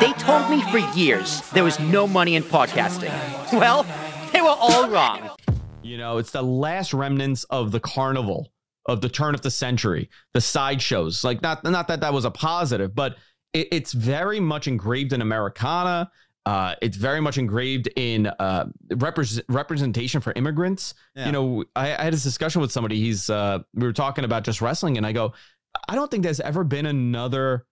They told me for years there was no money in podcasting. Well, they were all wrong. You know, it's the last remnants of the carnival of the turn of the century, the sideshows. Like, not that was a positive, but it's very much engraved in Americana. It's very much engraved in representation for immigrants. Yeah. You know, I had this discussion with somebody. We were talking about just wrestling, and I go, I don't think there's ever been another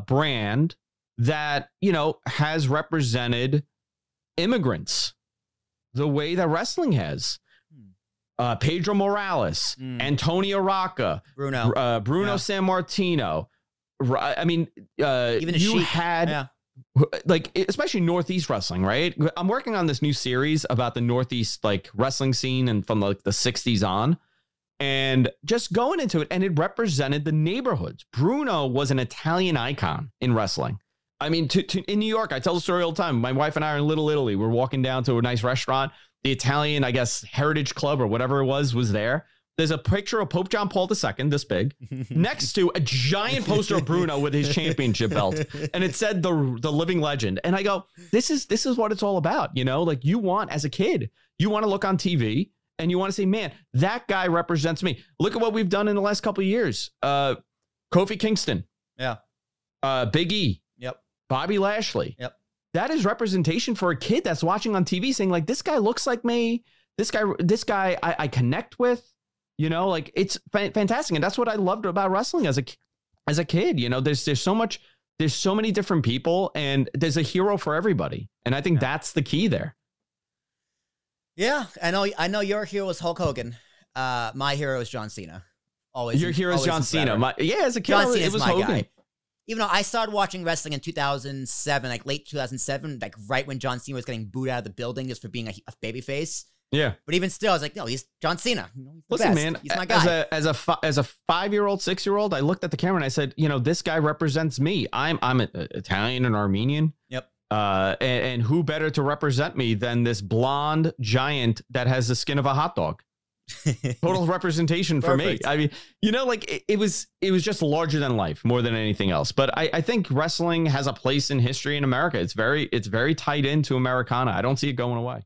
brand that, you know, has represented immigrants the way that wrestling has. Pedro Morales, Antonio Rocca, Bruno Sammartino. I mean, even you had like, especially Northeast wrestling, right? I'm working on this new series about the Northeast like wrestling scene and from like the 60s on, and just going into it, and it represented the neighborhoods. Bruno was an Italian icon in wrestling. I mean, in New York, I tell the story all the time. My wife and I are in Little Italy. We're walking down to a nice restaurant. The Italian, I guess, Heritage Club or whatever it was there. There's a picture of Pope John Paul II, this big, next to a giant poster of Bruno with his championship belt. And it said the living legend. And I go, this is what it's all about. You know, like, you want, as a kid, you want to look on TV and you want to say, man, that guy represents me. Look at what we've done in the last couple of years. Kofi Kingston. Yeah. Big E. Yep. Bobby Lashley. Yep. That is representation for a kid that's watching on TV saying, like, this guy looks like me. This guy I connect with, you know, like, it's fantastic. And that's what I loved about wrestling as a kid. You know, there's so many different people, and there's a hero for everybody. And I think that's the key there. Yeah, I know your hero is Hulk Hogan. My hero is John Cena. Always. Your hero is John Cena. As a kid, it was Hogan. Guy. Even though I started watching wrestling in 2007, like late 2007, like right when John Cena was getting booed out of the building just for being a babyface. Yeah. But even still, I was like, no, he's John Cena. You know, he's the Listen, best. man, He's my guy. As a 5-year-old, 6-year-old, I looked at the camera and I said, you know, this guy represents me. I'm Italian and Armenian. Yep. And who better to represent me than this blonde giant that has the skin of a hot dog? Total representation for me. I mean, you know, like, it was just larger than life more than anything else. But I think wrestling has a place in history in America. It's very tied into Americana. I don't see it going away.